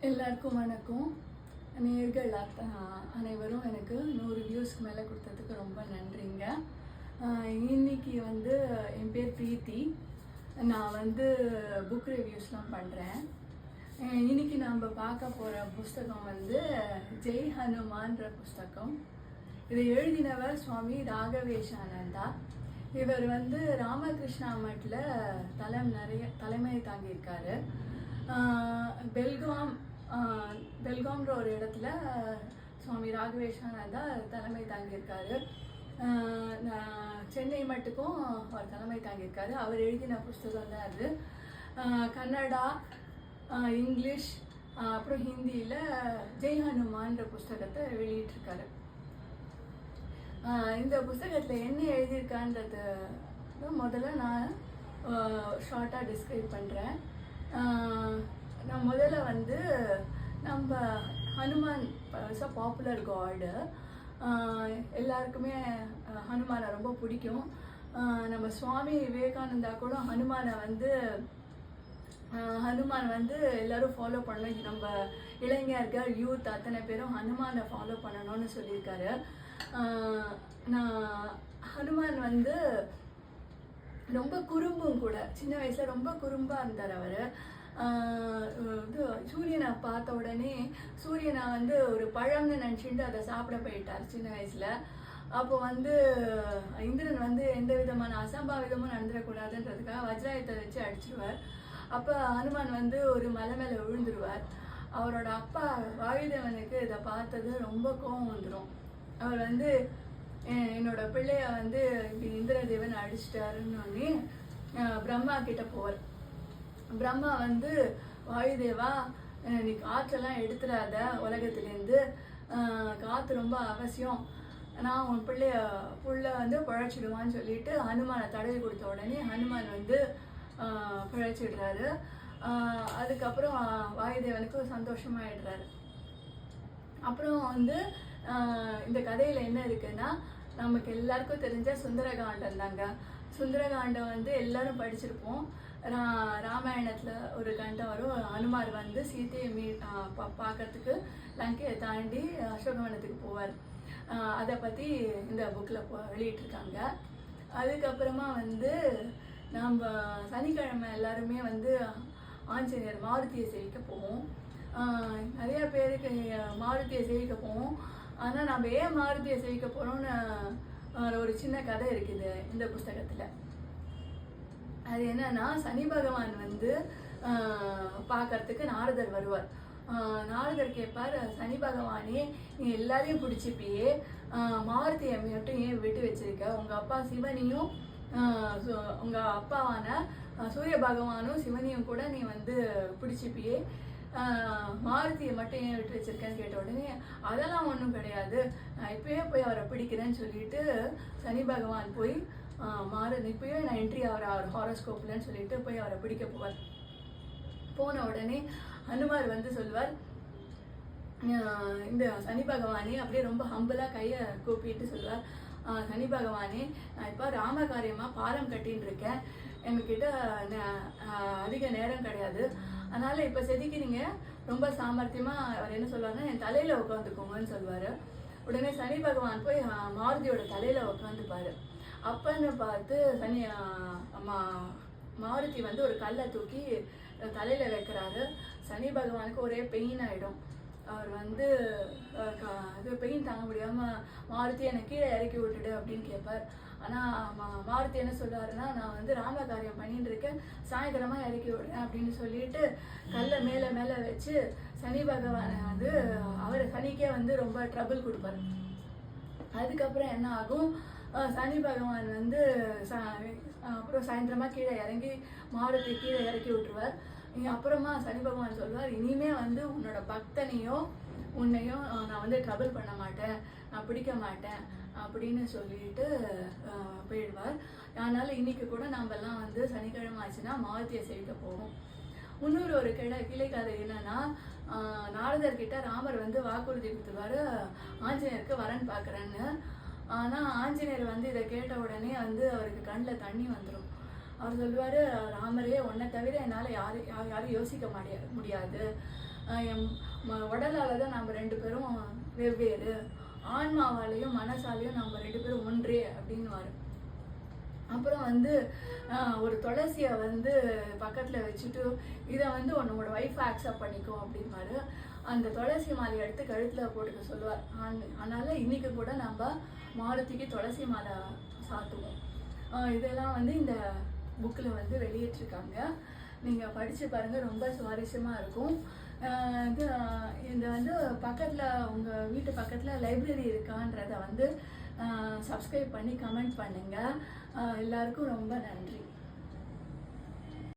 எல்லாருக்கும் வணக்கம். நேயர்கள் அனைவரும் எனக்கு 100 வியூஸ்க்கு மேலே கொடுத்ததுக்கு ரொம்ப நன்றிங்க. இன்னைக்கு வந்து என் பேர் பிரீத்தி. நான் வந்து புக் ரிவ்யூஸ்லாம் பண்ணுறேன். இன்னைக்கு நம்ம பார்க்க போகிற புஸ்தகம் வந்து ஜெய் ஹனுமான்ற புஸ்தகம். இதை எழுதினவர் சுவாமி ராகவேஷானந்தா. இவர் வந்து ராமகிருஷ்ணா மட்டில் தலைமை தாங்கியிருக்காரு. பெல்காம்ன்ற ஒரு இடத்துல சுவாமி ராகவேஷானந்தா தலைமை தாங்கியிருக்காரு. சென்னை மட்டுக்கும் அவர் தலைமை தாங்கியிருக்காரு. அவர் எழுதின புஸ்தகம் தான் அது. கன்னடா, இங்கிலீஷ், அப்புறம் ஹிந்தியில் ஜெய் ஹனுமான்ற புஸ்தகத்தை வெளியிட்டிருக்காரு. இந்த புஸ்தகத்தில் என்ன எழுதியிருக்கான்றது முதல்ல நான் ஷார்ட்டாக டிஸ்கிரைப் பண்ணுறேன். நான் முதல்ல வந்து நம்ம ஹனுமான் இஸ் அ பாப்புலர் காடு. எல்லாருக்குமே ஹனுமானை ரொம்ப பிடிக்கும். நம்ம சுவாமி விவேகானந்தா கூட ஹனுமான் வந்து எல்லோரும் ஃபாலோ பண்ணணும். நம்ம இளைஞர்கள், யூத் அத்தனை பேரும் ஹனுமானை ஃபாலோ பண்ணணும்னு சொல்லியிருக்காரு. நான் ஹனுமான் வந்து ரொம்ப குறும்பும் கூட. சின்ன வயசில் ரொம்ப குறும்பாக இருந்தார் அவர். இது சூரியனை பார்த்த உடனே சூரியனை வந்து ஒரு பழம்னு நினச்சிட்டு அதை சாப்பிட போயிட்டார் சின்ன வயசில். அப்போ வந்து இந்திரன் வந்து எந்த விதமான அசம்பாவிதமும் நடந்துடக்கூடாதுன்றதுக்காக வஜ்ராயத்தை வச்சு அடிச்சிடுவார். அப்போ ஹனுமான் வந்து ஒரு மலை மேலே விழுந்துருவார். அவரோட அப்பா வாயுதேவனுக்கு இதை பார்த்தது ரொம்ப கோபம் வந்துடும். அவர் வந்து என்னோட பிள்ளைய வந்து இப்படி இந்திரதேவன் அடிச்சிட்டாருன்னு பிரம்மா கிட்ட போவார். பிரம்மா வந்து வாயுதேவா, நீ காற்றெல்லாம் எடுத்துடாத, உலகத்துலேருந்து காற்று ரொம்ப அவசியம், நான் உன் புள்ள வந்து பிழைச்சிடுவான்னு சொல்லிட்டு ஹனுமானை தடவி கொடுத்த உடனே ஹனுமான் வந்து பிழைச்சிடுறாரு. அதுக்கப்புறம் வாயுதேவனுக்கு சந்தோஷமாயிடுறாரு. அப்புறம் வந்து இந்த கதையில் என்ன இருக்குன்னா, நமக்கு எல்லாருக்கும் தெரிஞ்ச சுந்தரகாண்டம் தாங்க. சுந்தரகாண்டம் வந்து எல்லாரும் படிச்சிருப்போம். ராமாயணத்தில் ஒரு கண்டம் வரும். ஹனுமார் வந்து சீத்தையை பார்க்கறதுக்கு லங்கையை தாண்டி அசோகவனத்துக்கு போவார். அதை பற்றி இந்த புக்கில் வெளியிட்டிருக்காங்க. அதுக்கப்புறமா வந்து நம்ம சனிக்கிழமை எல்லாருமே வந்து ஆஞ்சநேயர் மாருதியை சேவிக்க போவோம். நிறைய பேருக்கு மாருதியை சேவிக்க போவோம். ஆனால் நம்ம ஏன் மாருதியை சேவிக்க போகிறோம்னு ஒரு சின்ன கதை இருக்குது இந்த புஸ்தகத்தில். அது என்னன்னா, சனி பகவான் வந்து பார்க்கறதுக்கு நாரதர் வருவார். நாரதர் கேட்பார், சனி பகவானே, நீ எல்லாரையும் பிடிச்சிப்பியே, மாருதியை மட்டும் ஏன் விட்டு வச்சிருக்க? உங்கள் அப்பா சிவனையும் உங்கள் அப்பாவான சூரிய பகவானும் சிவனையும் கூட நீ வந்து பிடிச்சிப்பியே, மாருதியை மட்டும் ஏன் விட்டு வச்சிருக்கேன்னு கேட்ட உடனே, அதெல்லாம் ஒன்றும் கிடையாது, நான் இப்பயே போய் அவரை பிடிக்கிறேன்னு சொல்லிட்டு சனி பகவான் போய் இப்பயே நான் என்ட்ரி அவர் ஹாரோஸ்கோப்லன்னு சொல்லிட்டு போய் அவரை பிடிக்க போவார். போன உடனே ஹனுமார் வந்து சொல்வார், இந்த சனி பகவானே அப்படியே ரொம்ப ஹம்பிளாக கையை கூப்பிட்டு சொல்வார், சனி பகவானே, நான் இப்போ ராமகாரியமாக பாலம் கட்டின்னு இருக்கேன், எங்ககிட்ட அதிக நேரம் கிடையாது, அதனால் இப்போ செதுக்கி நீங்கள் ரொம்ப சாமர்த்தியமாக அவர் என்ன சொல்வார்னா என் தலையில் உட்காந்துக்கோங்கன்னு சொல்லுவார். உடனே சனி பகவான் போய் மாருதியோட தலையில் உட்காந்துப்பார். அப்பன்னு பார்த்து மாருதி வந்து ஒரு கல்லை தூக்கி தலையில் வைக்கிறாரு. சனி பகவானுக்கு ஒரே பெயின் ஆகிடும். அவர் வந்து இது பெயின் தாங்க முடியாமல், மாருதி என்னை கீழே இறக்கி விட்டுடு அப்படின்னு கேட்பார். ஆனால் மாருதி என்ன சொல்கிறாருன்னா, நான் வந்து ராமகாரியம் பண்ணிட்டு இருக்கேன், சாயந்தரமாக இறக்கி விடுறேன் அப்படின்னு சொல்லிட்டு கல்லை மேலே மேலே வச்சு சனி பகவானை வந்து சனிக்கே வந்து ரொம்ப ட்ரபிள் கொடுப்பார். அதுக்கப்புறம் என்ன ஆகும், சனி பகவான் வந்து அப்புறம் சாயந்தரமாக கீழே இறங்கி மாருதி கீழே இறக்கி விட்டுருவார். அப்புறமா சனி பகவான் சொல்வார், இனிமே வந்து உன்னோட பக்தனையும் உன்னையும் நான் வந்து ட்ரபிள் பண்ண மாட்டேன், நான் பிடிக்க மாட்டேன் அப்படின்னு சொல்லிட்டு போயிடுவார். அதனால் இன்றைக்கி கூட நம்மெல்லாம் வந்து சனிக்கிழமை ஆச்சுன்னா மாருதியை சேவிக்க போவோம். இன்னொரு ஒரு கிளை கதை என்னன்னா, நாரதர்கிட்ட ராமர் வந்து வாக்குறுதி கொடுத்துருவாரு, ஆஞ்சநேயருக்கு வரன் பார்க்குறேன்னு. ஆனால் ஆஞ்சநேயர் வந்து இதை கேட்ட உடனே வந்து அவருக்கு கண்ணில் தண்ணி வந்துடும். அவர் சொல்லுவார், ராமரே, உன்னை தவிர என்னால் யாரும் யோசிக்க முடியாது, உடலால் தான் நம்ம 2 பேரும் வெவ்வேறு, ஆன்மாவாலையும் மனசாலையும் நம்ம 2 பேரும் ஒன்றே அப்படின்னுவாரு. அப்புறம் வந்து ஒரு துளசியை வந்து பக்கத்தில் வச்சுட்டு இதை வந்து உன்னோட ஒய்ஃபை அக்செப்ட் பண்ணிக்கோ அப்படின்பாரு. அந்த துளசி மாலை எடுத்து கழுத்தில் போட்டுக்க சொல்லுவார். அதனால் இன்றைக்கி கூட நம்ம மாருதிக்கு துளசி மாலை சாத்துவோம். இதெல்லாம் வந்து இந்த புக்கில் வந்து வெளியிட்டிருக்காங்க. நீங்கள் படித்து பாருங்கள், ரொம்ப சுவாரஸ்யமாக இருக்கும். இந்த வந்து பக்கத்தில் உங்கள் வீட்டு பக்கத்தில் லைப்ரரி இருக்கான்றதை வந்து சப்ஸ்கிரைப் பண்ணி கமெண்ட் பண்ணுங்கள். எல்லாருக்கும் ரொம்ப நன்றி.